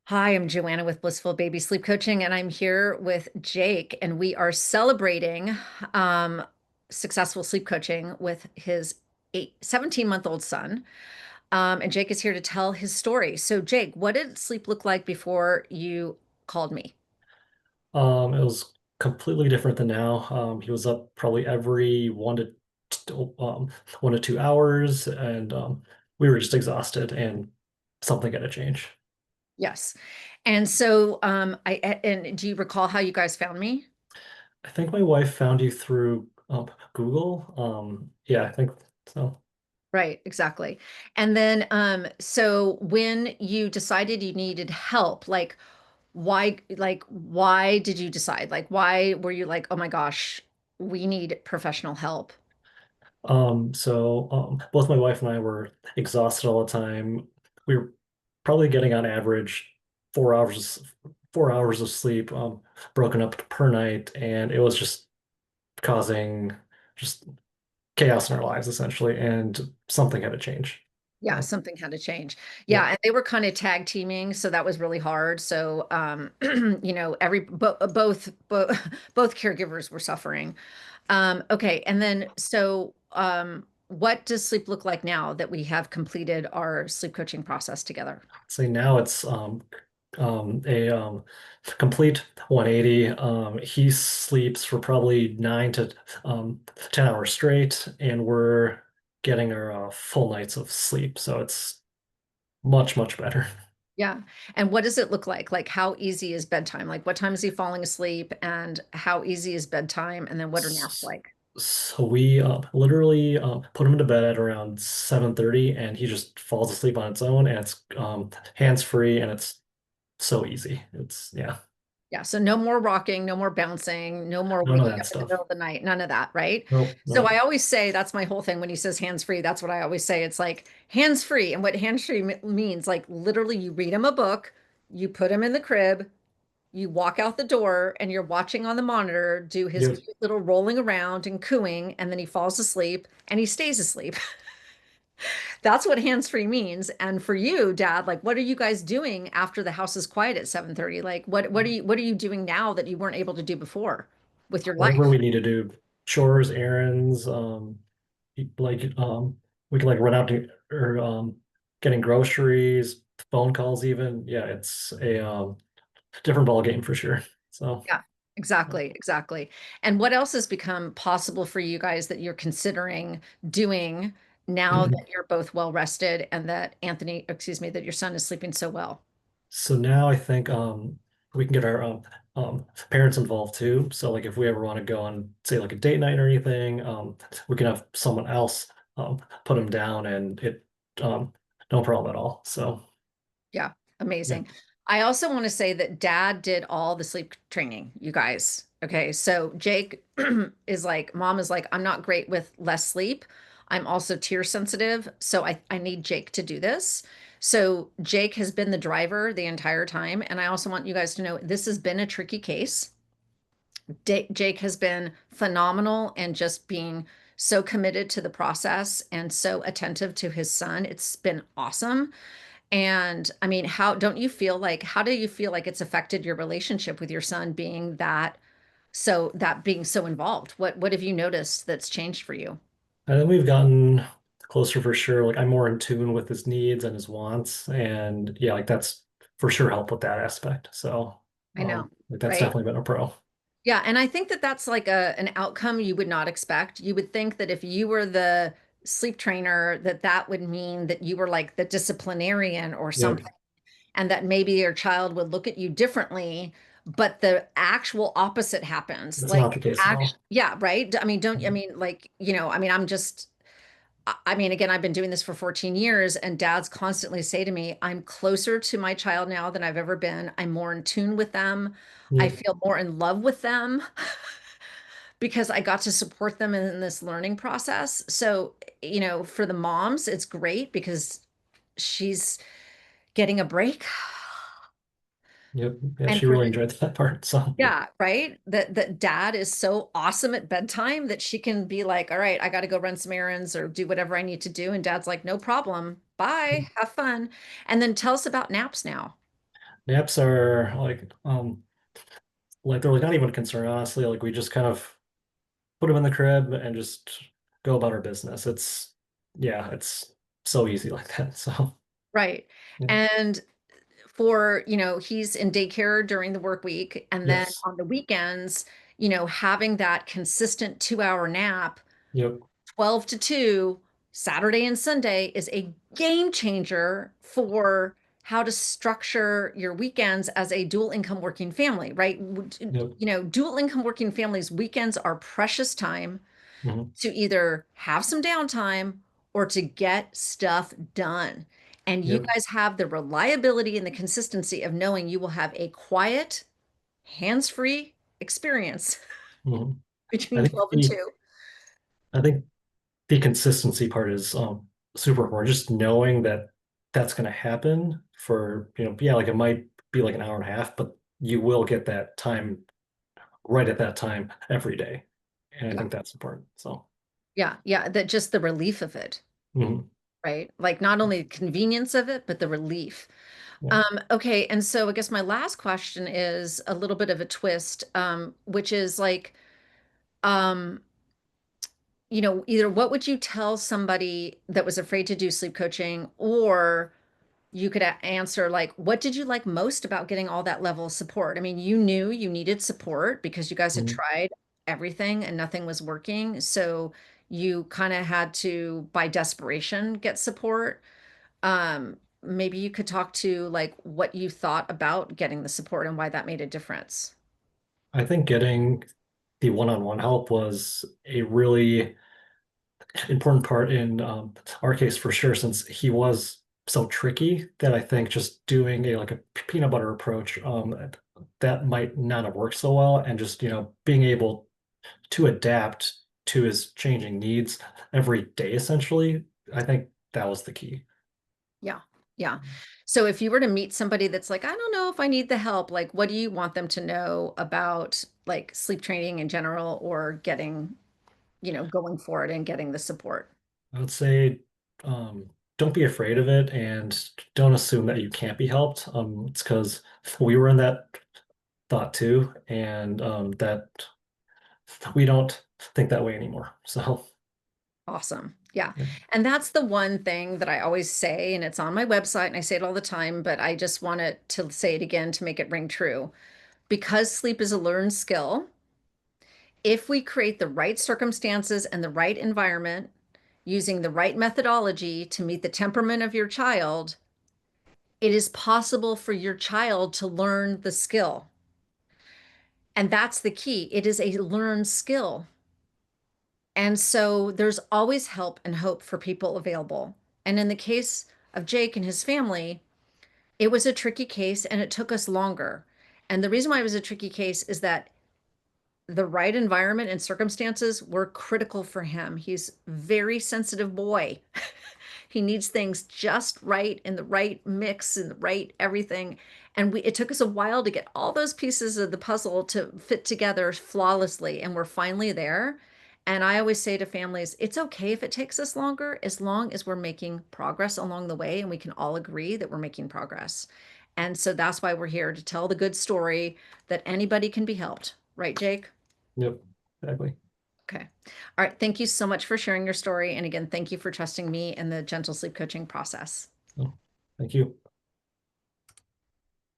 Hi, I'm Joanna with Blissful Baby Sleep Coaching, and I'm here with Jake, and we are celebrating um, successful sleep coaching with his 17-month-old son. And Jake is here to tell his story. So, Jake, what did sleep look like before you called me? It was completely different than now. He was up probably every 1 to 2 hours, and we were just exhausted, and something had to change. Yes. And so, and do you recall how you guys found me? I think my wife found you through Google. Yeah, I think so. Right, exactly. And then, so when you decided you needed help, why did you decide? Like, why were you like, oh my gosh, we need professional help? Both my wife and I were exhausted all the time. We were probably getting on average 4 hours, 4 hours of sleep, broken up per night, and it was just causing just chaos in our lives essentially, and something had to change. Yeah, So, something had to change. Yeah, yep. and they were kind of tag teaming, so that was really hard. So, every both caregivers were suffering. Okay, and then what does sleep look like now that we have completed our sleep coaching process together? So now it's a complete 180. He sleeps for probably 9 to 10 hours straight, and we're getting our full nights of sleep. So it's much, much better. Yeah. And what does it look like? Like, how easy is bedtime? Like, what time is he falling asleep? And how easy is bedtime? And then what are naps S- like? So we literally put him to bed at around 7:30, and he just falls asleep on its own, and it's hands-free, and it's so easy. It's yeah, Yeah. So no more rocking, no more bouncing, no more none of waking that up in the stuff. middle of the night, none of that, right? Nope, So I nope. always say that's my whole thing when he says hands free. That's what I always say. It's like hands free. And what hands free means, like literally, you read him a book, you put him in the crib, you walk out the door, and you're watching on the monitor do his Yep. cute little rolling around and cooing, and then he falls asleep and he stays asleep. That's what hands-free means. And for you, Dad, like what are you guys doing after the house is quiet at 7:30? Like what are you doing now that you weren't able to do before with your Whatever life? we need to do, chores, errands, like we can like run out to or getting groceries, phone calls even. Yeah, it's a different ball game for sure. So Yeah, exactly, exactly. And what else has become possible for you guys that you're considering doing now that you're both well rested and that excuse me, that your son is sleeping so well? so now I think we can get our parents involved too. So like if we ever want to go on say like a date night or anything, we can have someone else put them down, and it no problem at all. So Yeah, yeah. amazing. I also want to say that Dad did all the sleep training, you guys. Okay, so Jake is like, Mom is like, I'm not great with less sleep. I'm also tear sensitive, so I need Jake to do this. So Jake has been the driver the entire time, and I also want you guys to know this has been a tricky case. Jake has been phenomenal and just being so committed to the process and so attentive to his son. It's been awesome. And I mean, how do you feel like it's affected your relationship with your son being that being so involved? What have you noticed that's changed for you? I think we've gotten closer for sure. Like I'm more in tune with his needs and his wants, and yeah, like that's for sure helped with that aspect. So I know, like that's right? definitely been a pro. Yeah, and I think that that's like an outcome you would not expect. You would think that if you were the sleep trainer, that would mean that you were like the disciplinarian or Yep. something, and that maybe your child would look at you differently, but the actual opposite happens. That's not the Like, case at all. yeah, right? I mean, don't I Mhm. mean like, I mean, I mean, again, I've been doing this for 14 years, and dads constantly say to me, I'm closer to my child now than I've ever been. I'm more in tune with them. I Yep. feel more in love with them because I got to support them in this learning process. So, for the moms, it's great because she's getting a break. Yep. Yeah, And she for really enjoyed that part. So Yeah, right. That dad is so awesome at bedtime that she can be like, all right, I got to go run some errands or do whatever I need to do. And dad's like, no problem. Bye. Have fun. And then tell us about naps now. naps are like they're like not even a concern, honestly. Like we just kind of put them in the crib and just go about our business. Yeah, it's so easy like that. So Right. yeah. And for, he's in daycare during the work week. And then Yes. on the weekends, having that consistent 2 hour nap, Yep. 12 to 2, Saturday and Sunday is a game changer for how to structure your weekends as a dual income working family, right? Yep. Dual income working families, weekends are precious time Hmm. to either have some downtime or to get stuff done. And you Yep. guys have the reliability and the consistency of knowing you will have a quiet, hands-free experience Hmm. I between think 12 and the 2. I think the consistency part is super important. Just knowing that that's going to happen for, yeah, like it might be like an hour and a half, but you will get that time right at that time every day. And I Yeah. think that's important. So, Yeah. Yeah. That just the relief of it, mhm. right? Like not only the convenience of it, but the relief. Yeah. Okay. And so I guess my last question is a little bit of a twist, which is like, um, either what would you tell somebody that was afraid to do sleep coaching, or you could answer like, what did you like most about getting all that level of support? I mean, you knew you needed support because you guys had Mhm. tried everything and nothing was working. So you kind of had to, by desperation, get support. Maybe you could talk to like what you thought about getting the support and why that made a difference. I think getting the one-on-one help was a really important part in our case for sure, since he was so tricky that I think just doing a like a peanut butter approach that might not have worked so well, and just being able to adapt to his changing needs every day essentially. I think that was the key. Yeah. Yeah. So if you were to meet somebody that's like, I don't know if I need the help, like, what do you want them to know about like sleep training in general or getting, going for it and getting the support? I would say don't be afraid of it and don't assume that you can't be helped. It's because we were in that thought too, and that we don't think that way anymore. So, Awesome. Yeah. yeah. And that's the one thing that I always say, and it's on my website and I say it all the time, but I just wanted to say it again to make it ring true. Because sleep is a learned skill, if we create the right circumstances and the right environment using the right methodology to meet the temperament of your child, it is possible for your child to learn the skill. And that's the key. It is a learned skill. And so there's always help and hope for people available. And in the case of Jake and his family, it was a tricky case and it took us longer. And the reason why it was a tricky case is that the right environment and circumstances were critical for him. He's a very sensitive boy. He needs things just right in the right mix and the right everything. And it took us a while to get all those pieces of the puzzle to fit together flawlessly. And we're finally there. And I always say to families, it's okay if it takes us longer, as long as we're making progress along the way and we can all agree that we're making progress. And so that's why we're here to tell the good story that anybody can be helped. Right, Jake? Yep, exactly. Okay. All right. Thank you so much for sharing your story. And again, thank you for trusting me in the gentle sleep coaching process. So, thank you.